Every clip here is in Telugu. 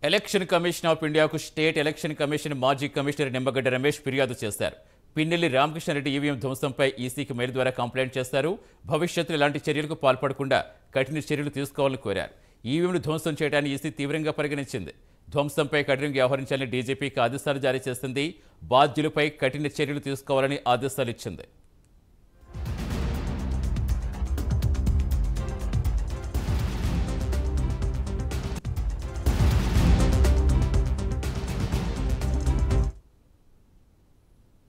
ఎలక్షన్ కమిషన్ ఆఫ్ ఇండియాకు స్టేట్ ఎలక్షన్ కమిషన్ మాజీ కమిషనర్ నిమ్మగడ్డ రమేష్ ఫిర్యాదు చేశారు. పిన్నెల్లి రామకృష్ణారెడ్డి ఈవీఎం ధ్వంసంపై ఈసీకి మెయిల్ ద్వారా కంప్లైంట్ చేశారు. భవిష్యత్తులో ఇలాంటి చర్యలకు పాల్పడకుండా కఠిన చర్యలు తీసుకోవాలని కోరారు. ఈవీఎంను ధ్వంసం చేయడాన్ని ఈసీ తీవ్రంగా పరిగణించింది. ధ్వంసంపై కఠినంగా వ్యవహరించాలని డీజీపీకి ఆదేశాలు జారీ చేసింది. బాధ్యులపై కఠిన చర్యలు తీసుకోవాలని ఆదేశాలు ఇచ్చింది.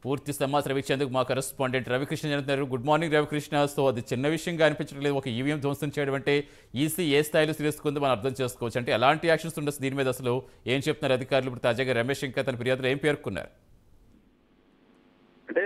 పూర్తి సమాచారం ఇచ్చేందుకు మా కరెస్పాండెంట్ రవికృష్ణ జరుగుతున్నారు. Good morning Ravikrishna. సో అది చిన్న విషయంగా అనిపించడం లేదు. ఒక ఈవీఎం ధ్వంసం చేయడం అంటే ఈసీ ఏ స్థాయిలో తీసుకుందో మనం అర్థం చేసుకోవచ్చు. అంటే ఎలాంటి యాక్షన్స్ ఉండొచ్చు దీని మీద, అసలు ఏం చెప్తున్నారు అధికారులు? ఇప్పుడు తాజాగా రమేష్ ఇంకా తన ఫిర్యాదులో ఏం పేర్కొన్నారు? అంటే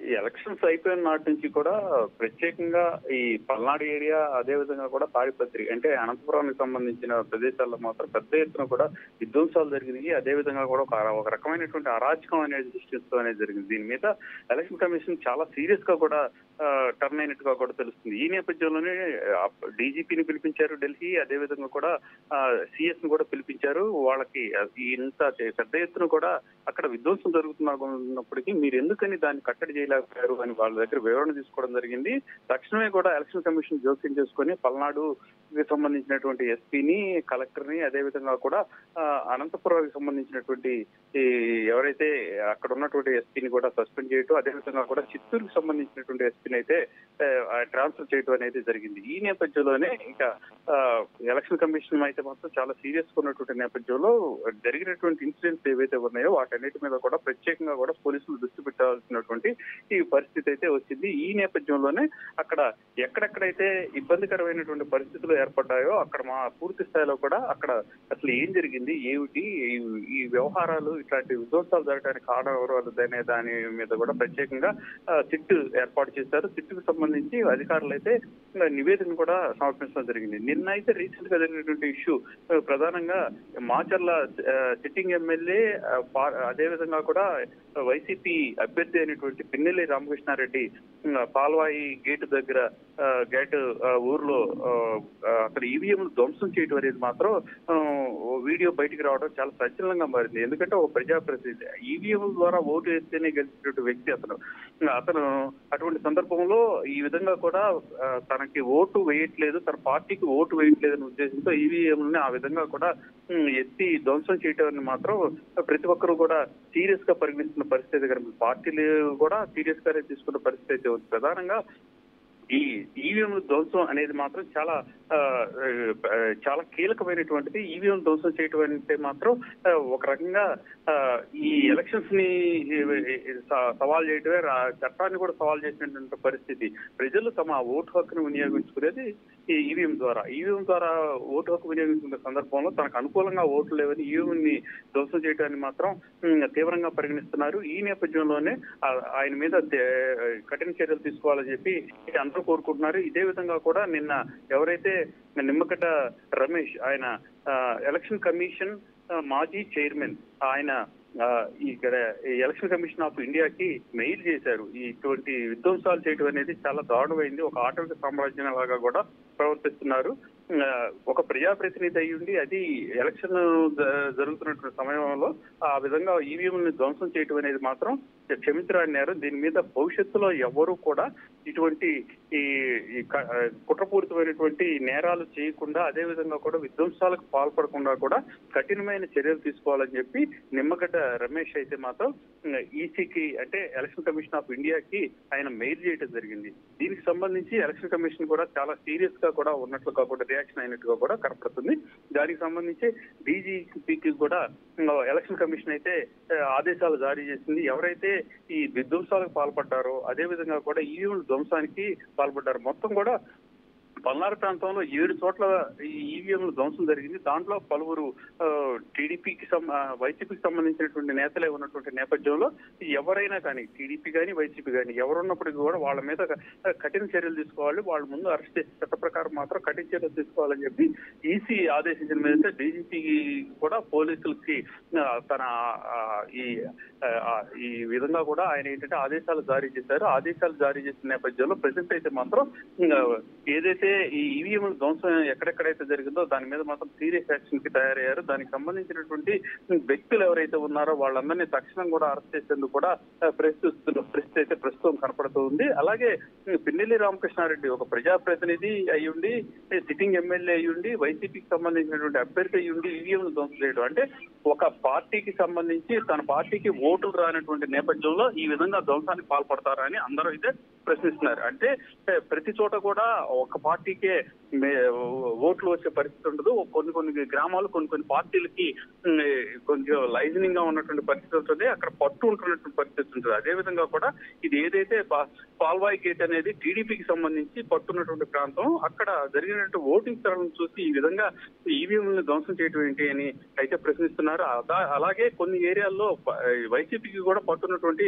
ఈ ఎలక్షన్స్ అయిపోయిన నాటి నుంచి కూడా ప్రత్యేకంగా ఈ పల్నాడు ఏరియా, అదే విధంగా కూడా తాడిపత్రి అంటే అనంతపురానికి సంబంధించిన ప్రదేశాల్లో మాత్రం పెద్ద ఎత్తున కూడా విధ్వంసాలు జరిగినాయి. అదే విధంగా కూడా ఒక రకమైనటువంటి అరాచకం అనేది సృష్టించడం అనేది జరిగింది. దీని మీద ఎలక్షన్ కమిషన్ చాలా సీరియస్ గా కూడా టర్న్ అయినట్టుగా కూడా తెలుస్తుంది. ఈ నేపథ్యంలోనే డీజీపీని పిలిపించారు ఢిల్లీ, అదే విధంగా కూడా సిఎస్ ని కూడా పిలిపించారు. వాళ్ళకి ఇంత పెద్ద ఎత్తున కూడా అక్కడ విధ్వంసం జరుగుతున్నప్పటికీ మీరు ఎందుకని దాన్ని కట్టడి చేయలేకపోయారు అని వాళ్ళ దగ్గర వివరణ తీసుకోవడం జరిగింది. తక్షణమే కూడా ఎలక్షన్ కమిషన్ జోక్యం చేసుకుని పల్నాడుకి సంబంధించినటువంటి ఎస్పీని, కలెక్టర్ని, అదే విధంగా కూడా అనంతపురానికి సంబంధించినటువంటి ఎవరైతే అక్కడ ఉన్నటువంటి ఎస్పీని కూడా సస్పెండ్ చేయటం, అదే విధంగా కూడా చిత్తూరుకి సంబంధించినటువంటి ఎస్పీని అయితే ట్రాన్స్ఫర్ చేయడం అనేది జరిగింది. ఈ నేపథ్యంలోనే ఇంకా ఎలక్షన్ కమిషన్ అయితే మాత్రం చాలా సీరియస్ గా ఉన్నటువంటి నేపథ్యంలో జరిగినటువంటి ఇన్సిడెంట్స్ ఏవైతే ఉన్నాయో వాటన్నిటి మీద కూడా ప్రత్యేకంగా కూడా పోలీసులు దృష్టి పెట్టాల్సినటువంటి ఈ పరిస్థితి అయితే వచ్చింది. ఈ నేపథ్యంలోనే అక్కడ ఎక్కడెక్కడైతే ఇబ్బందికరమైనటువంటి పరిస్థితులు ఏర్పడ్డాయో అక్కడ మా పూర్తి స్థాయిలో కూడా అక్కడ అసలు ఏం జరిగింది, ఏమిటి ఈ వ్యవహారాలు, ఇట్లాంటి విధ్వంసాలు జరగడానికి కారణం ఎవరు అనే దాని మీద కూడా ప్రత్యేకంగా సిట్ ఏర్పాటు చేశారు. సిట్కు సంబంధించి అధికారులు అయితే నివేదికను కూడా సమర్పించడం జరిగింది. నిన్న అయితే రీసెంట్ గా జరిగినటువంటి ఇష్యూ ప్రధానంగా మాచర్ల సిట్టింగ్ ఎమ్మెల్యే, అదే విధంగా కూడా వైసీపీ అభ్యర్థి అయినటువంటి పిన్నెల్లి రామకృష్ణారెడ్డి పాల్వాయి గేటు ఊర్లో అక్కడ ఈవీఎం ధ్వంసం చేయడం అనేది మాత్రం వీడియో బయటికి రావడం చాలా సంచలనంగా మారింది. ఎందుకంటే ఒక ప్రజాప్రతినిధి ఈవీఎం ద్వారా ఓటు వేస్తేనే గెలిచినటువంటి వ్యక్తి అతను అటువంటి సందర్భంలో ఈ విధంగా కూడా తనకి ఓటు వేయట్లేదు, తన పార్టీకి ఓటు వేయట్లేదు అనే ఉద్దేశంతో ఈవీఎంని ఆ విధంగా కూడా ఎత్తి ధ్వంసం చేయటం మాత్రం ప్రతి ఒక్కరు కూడా సీరియస్ గా పరిగణిస్తున్న పరిస్థితి కనుక పార్టీలు కూడా సీరియస్ గానే తీసుకున్న పరిస్థితి అయితే ఉంది. ప్రధానంగా ఈ ఈవీఎం ధ్వంసం అనేది మాత్రం చాలా కీలకమైనటువంటిది. ఈవీఎం ధ్వంసం చేయటం అంటే మాత్రం ఒక రకంగా ఈ ఎలక్షన్స్ ని సవాల్ చేయటమే, చట్టాన్ని కూడా సవాల్ చేసినటువంటి పరిస్థితి. ప్రజలు తమ ఓటు హక్కును వినియోగించుకునేది ఈ ఈవీఎం ద్వారా ఓటు హక్కు వినియోగించుకునే సందర్భంలో తనకు అనుకూలంగా ఓట్లు లేవని ఈవీఎం ని ధ్వంసం చేయడాన్ని మాత్రం తీవ్రంగా పరిగణిస్తున్నారు. ఈ నేపథ్యంలోనే ఆయన మీద కఠిన చర్యలు తీసుకోవాలని చెప్పి అందరూ కోరుకుంటున్నారు. ఇదే విధంగా కూడా నిన్న ఎవరైతే నిమ్మగడ్డ రమేష్, ఆయన ఎలక్షన్ కమిషన్ మాజీ చైర్మన్, ఆయన ఇక్కడ ఎలక్షన్ కమిషన్ ఆఫ్ ఇండియాకి మెయిల్ చేశారు. ఇటువంటి విధ్వంసాలు చేయడం అనేది చాలా దారుణమైంది, ఒక ఆటవిక సామ్రాజ్యం లాగా కూడా ప్రవర్తిస్తున్నారు. ఒక ప్రజాప్రతినిధి అయ్యుండి అది ఎలక్షన్ జరుగుతున్నటువంటి సమయంలో ఆ విధంగా ఈవీఎంని ధ్వంసం చేయడం అనేది మాత్రం క్షమించరాని నేరం. దీని మీద భవిష్యత్తులో ఎవరు కూడా ఇటువంటి ఈ కుట్రపూరితమైనటువంటి నేరాలు చేయకుండా, అదే విధంగా కూడా విధ్వంసాలకు పాల్పడకుండా కూడా కఠినమైన చర్యలు తీసుకోవాలని చెప్పి నిమ్మగడ్డ రమేష్ అయితే మాత్రం ఈసీకి అంటే ఎలక్షన్ కమిషన్ ఆఫ్ ఇండియాకి ఆయన మెయిల్ చేయడం జరిగింది. దీనికి సంబంధించి ఎలక్షన్ కమిషన్ కూడా చాలా సీరియస్ గా కూడా ఉన్నట్లుగా కూడా రియాక్షన్ అయినట్టుగా కూడా కనపడుతుంది. దానికి సంబంధించి డీజీపీకి కూడా ఎలక్షన్ కమిషన్ అయితే ఆదేశాలు జారీ చేసింది. ఎవరైతే ఈ విధ్వంసాలకు పాల్పడ్డారో, అదే విధంగా కూడా ఈవీఎం ధ్వంసానికి పాల్పడ్డారు, మొత్తం కూడా పల్నాడు ప్రాంతంలో 7 చోట్ల ఈ ఈవీఎంల ధ్వంసం జరిగింది. దాంట్లో పలువురు వైసీపీకి సంబంధించినటువంటి నేతలే ఉన్నటువంటి నేపథ్యంలో ఎవరైనా కానీ టీడీపీ కానీ వైసీపీ కానీ ఎవరున్నప్పటికీ కూడా వాళ్ళ మీద కఠిన చర్యలు తీసుకోవాలి, వాళ్ళ ముందు అరెస్ట్ చేసి చట్ట ప్రకారం మాత్రం కఠిన చర్యలు తీసుకోవాలని చెప్పి ఈసీ ఆదేశించిన మీద డీజీపీ కూడా పోలీసులకి తన ఈ విధంగా కూడా ఆయన ఏంటంటే ఆదేశాలు జారీ చేశారు. ఆదేశాలు జారీ చేసిన నేపథ్యంలో ప్రెసెంట్ అయితే మాత్రం ఏదైతే ఈ ఈవీఎంల ధ్వంసం ఎక్కడెక్కడైతే జరిగిందో దాని మీద మాత్రం సీరియస్ యాక్షన్ కి తయారయ్యారు. దానికి సంబంధించినటువంటి వ్యక్తులు ఎవరైతే ఉన్నారో వాళ్ళందరినీ తక్షణం కూడా అరెస్ట్ చేసేందుకు కూడా పరిస్థితి అయితే ప్రస్తుతం కనపడుతూ ఉంది. అలాగే పిన్నెల్లి రామకృష్ణారెడ్డి ఒక ప్రజాప్రతినిధి అయ్యుండి, సిట్టింగ్ ఎమ్మెల్యే అయ్యుండి, వైసీపీకి సంబంధించినటువంటి అభ్యర్థి అయ్యుండి ఈవీఎంలు ధ్వంసం చేయడం అంటే ఒక పార్టీకి సంబంధించి తన పార్టీకి ఓటులు రానటువంటి నేపథ్యంలో ఈ విధంగా ధ్వంసానికి పాల్పడతారా అని అందరూ అయితే ప్రశ్నిస్తున్నారు. అంటే ప్రతి చోట కూడా ఒక పార్టీకే ఓట్లు వచ్చే పరిస్థితి ఉండదు. కొన్ని గ్రామాలు కొన్ని పార్టీలకి కొంచెం లైజనింగ్ గా ఉన్నటువంటి పరిస్థితి ఉంటుంది, అక్కడ పట్టు ఉంటున్నటువంటి పరిస్థితి ఉంటుంది. అదే విధంగా కూడా ఇది ఏదైతే పాల్వాయి గేట్ అనేది టీడీపీకి సంబంధించి పట్టున్నటువంటి ప్రాంతం, అక్కడ జరిగినటువంటి ఓటింగ్ సరళను చూసి ఈ విధంగా ఈవీఎంలను ధ్వంసం చేయడం ఏంటి అని అయితే ప్రశ్నిస్తున్నారు. అలాగే కొన్ని ఏరియాల్లో వైసీపీకి కూడా పట్టున్నటువంటి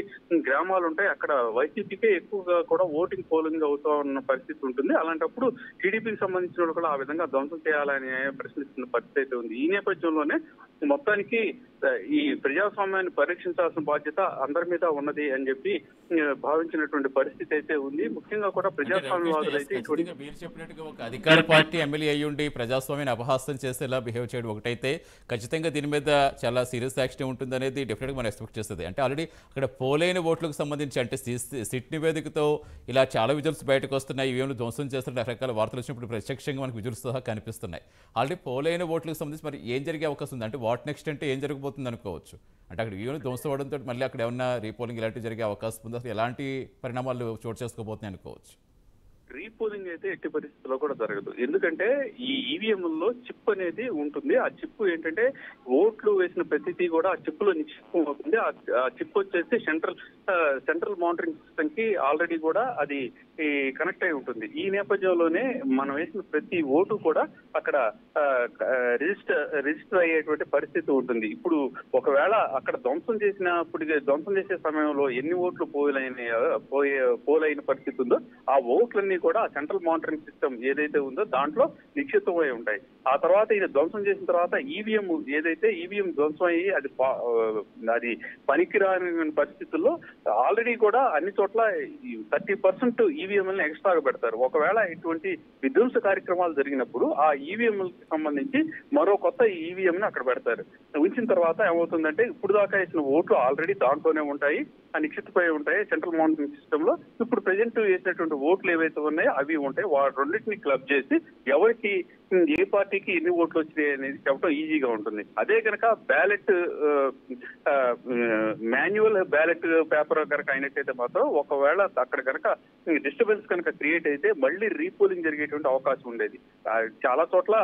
గ్రామాలు ఉంటాయి, అక్కడ వైసీపీకే ఎక్కువగా కూడా ఓటింగ్ పోలింగ్ అవుతా ఉన్న పరిస్థితి ఉంటుంది. అలాంటప్పుడు టీడీపీకి సంబంధించిన వాళ్ళు కూడా ఆ విధంగా ధ్వంసం చేయాలని ప్రశ్నిస్తున్న పరిస్థితి అయితే ఉంది. ఈ నేపథ్యంలోనే మొత్తానికి ఈ ప్రజాస్వామ్యాన్ని పరీక్షించాల్సిన బాధ్యత అందరి మీద ఉన్నది అని చెప్పి భావించినటువంటి పరిస్థితి అయితే ఉంది. ముఖ్యంగా కూడా ప్రజాస్వామ్యవాదులు అయితే మీరు చెప్పినట్టుగా ఒక అధికార పార్టీ ఎమ్మెల్యే అయ్యుండి ప్రజాస్వామ్యాన్ని అపహాస్యం చేసేలా బిహేవ్ చేయడం ఒకటైతే, ఖచ్చితంగా దీని మీద చాలా సీరియస్ యాక్షన్ ఉంటుంది అనేది డెఫినెట్గా మనం ఎక్స్పెక్ట్ చేస్తుంది. అంటే ఆల్రెడీ అక్కడ పోలైన ఓట్లకు సంబంధించి అంటే సిట్ నివేదికతో ఇలా చాలా విజువల్స్ బయటకు వస్తున్నాయి, ఈవీఎంలు ధ్వంసం చేస్తున్న రకరకాల వార్తలు వచ్చినప్పుడు ప్రత్యక్షంగా మనకు విజువల్స్ సహా కనిపిస్తున్నాయి. ఆల్రెడీ పోలైన ఓట్లకు సంబంధించి మరి ఏం జరిగే అవకాశం ఉంది? అంటే వాట్ నెక్స్ట్ అంటే ఏం జరగబోతుంది అనుకోవచ్చు? అంటే అక్కడ ఈవీఎంలు ధ్వంసం అవడంతో మళ్ళీ అక్కడ ఏమన్నా రీపోలింగ్ ఇలాంటివి జరిగే అవకాశం ఉంది? అసలు ఎలాంటి పరిణామాలు చోటు చేసుకోబోతున్నాయి అనుకోవచ్చు? రీపోలింగ్ అయితే ఎట్టి పరిస్థితుల్లో కూడా జరగదు. ఎందుకంటే ఈ ఈవీఎంలలో చిప్ అనేది ఉంటుంది. ఆ చిప్ ఏంటంటే ఓట్లు వేసిన ప్రతిదీ కూడా ఆ చిప్ లో నిక్షిప్తం అవుతుంది. ఆ చిప్ వచ్చేసి సెంట్రల్ మానిటరింగ్ సిస్టమ్ కి ఆల్రెడీ కూడా అది కనెక్ట్ అయి ఉంటుంది. ఈ నేపథ్యంలోనే మనం వేసిన ప్రతి ఓటు కూడా అక్కడ రిజిస్టర్ అయ్యేటువంటి పరిస్థితి ఉంటుంది. ఇప్పుడు ఒకవేళ అక్కడ ధ్వంసం చేసే సమయంలో ఎన్ని ఓట్లు పోలైన పరిస్థితి ఉందో ఆ ఓట్లన్నీ కూడా సెంట్రల్ మానిటరింగ్ సిస్టమ్ ఏదైతే ఉందో దాంట్లో నిక్షిప్తమై ఉంటాయి. ఆ తర్వాత ఈయన ధ్వంసం చేసిన తర్వాత ఈవీఎం ధ్వంసం అయ్యి అది పనికిరాని పరిస్థితుల్లో ఆల్రెడీ కూడా అన్ని చోట్ల 30% ఈవీఎంలను ఎక్స్ట్రాగా పెడతారు. ఒకవేళ ఇటువంటి విధ్వంస కార్యక్రమాలు జరిగినప్పుడు ఆ ఈవీఎంలకు సంబంధించి మరో కొత్త ఈవీఎం ని అక్కడ పెడతారు. ఉంచిన తర్వాత ఏమవుతుందంటే ఇప్పుడు దాకా వేసిన ఓట్లు ఆల్రెడీ దాంట్లోనే ఉంటాయి, నిక్షిప్తమై ఉంటాయి సెంట్రల్ మానిటరింగ్ సిస్టమ్ లో. ఇప్పుడు ప్రెజెంట్ వేసినటువంటి ఓట్లు ఏవైతే ఉన్నాయో అవి ఉంటాయి. రెండింటిని క్లబ్ చేసి ఎవరికి ఏ పార్టీకి ఎన్ని ఓట్లు వచ్చినాయి అనేది చెప్పడం ఈజీగా ఉంటుంది. అదే కనుక మాన్యువల్ బ్యాలెట్ పేపర్ కనుక అయినట్టయితే మాత్రం ఒకవేళ అక్కడ కనుక డిస్టర్బెన్స్ కనుక క్రియేట్ అయితే మళ్ళీ రీపోలింగ్ జరిగేటువంటి అవకాశం ఉండేది. చాలా చోట్ల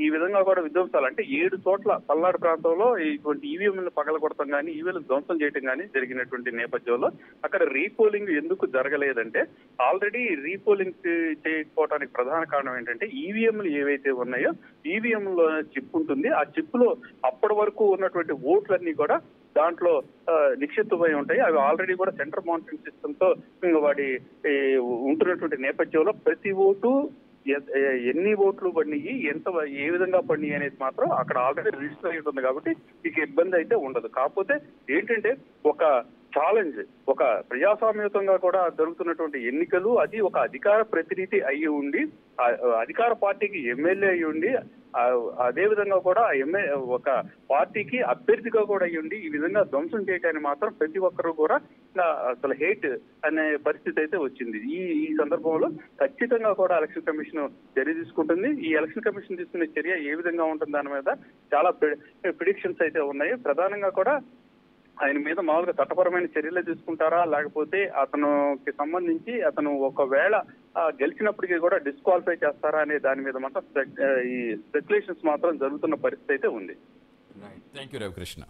ఈ విధంగా కూడా విధ్వంసాలు అంటే 7 చోట్ల పల్నాడు ప్రాంతంలో ఇటువంటి ఈవీఎంలను పగలగొడతాం కానీ ఈవీఎంలు ధ్వంసం చేయడం కానీ జరిగినటువంటి నేపథ్యంలో అక్కడ రీపోలింగ్ ఎందుకు జరగలేదంటే ఆల్రెడీ రీపోలింగ్ చేయకపోవడానికి ప్రధాన కారణం ఏంటంటే ఈవీఎంలు ఏవైతే ఉన్నాయో ఈవీఎంలో చిప్ ఉంటుంది. ఆ చిప్ లో అప్పటి వరకు ఉన్నటువంటి ఓట్లన్నీ కూడా దాంట్లో నిక్షిప్తమై ఉంటాయి. అవి ఆల్రెడీ కూడా సెంట్రల్ మానిటరింగ్ సిస్టమ్ తో వాడి ఉంటున్నటువంటి నేపథ్యంలో ప్రతి ఓటు ఎన్ని ఓట్లు పడినాయి, ఏ విధంగా పడినాయి అనేది మాత్రం అక్కడ ఆల్రెడీ రిజిస్టర్ అయి ఉంటుంది. కాబట్టి ఇక ఇబ్బంది అయితే ఉండదు. కాకపోతే ఏంటంటే ఒక ఛాలెంజ్, ఒక ప్రజాస్వామ్యతంగా కూడా జరుగుతున్నటువంటి ఎన్నికలు, అది ఒక అధికార ప్రతినిధి అయి ఉండి అధికార పార్టీకి ఎమ్మెల్యే అయి ఉండి అదే విధంగా కూడా ఒక పార్టీకి అభ్యర్థిగా కూడా అయి ఉండి ఈ విధంగా ధ్వంసం చేయటాన్ని మాత్రం ప్రతి ఒక్కరు కూడా అసలు హేట్ అనే పరిస్థితి అయితే వచ్చింది. ఈ సందర్భంలో ఖచ్చితంగా కూడా ఎలక్షన్ కమిషన్ చర్య తీసుకుంటుంది. ఈ ఎలక్షన్ కమిషన్ తీసుకునే చర్య ఏ విధంగా ఉంటుంది దాని మీద చాలా ప్రిడిక్షన్స్ అయితే ఉన్నాయి. ప్రధానంగా కూడా ఆయన మీద మామూలుగా చట్టపరమైన చర్యలు తీసుకుంటారా, లేకపోతే అతనుకి సంబంధించి అతను ఒకవేళ గెలిచినప్పటికీ కూడా డిస్క్వాలిఫై చేస్తారా అనే దాని మీద మాత్రం ఈ స్పెక్యులేషన్స్ మాత్రం జరుగుతున్న పరిస్థితి అయితే ఉంది. Thank you Ravikrishna.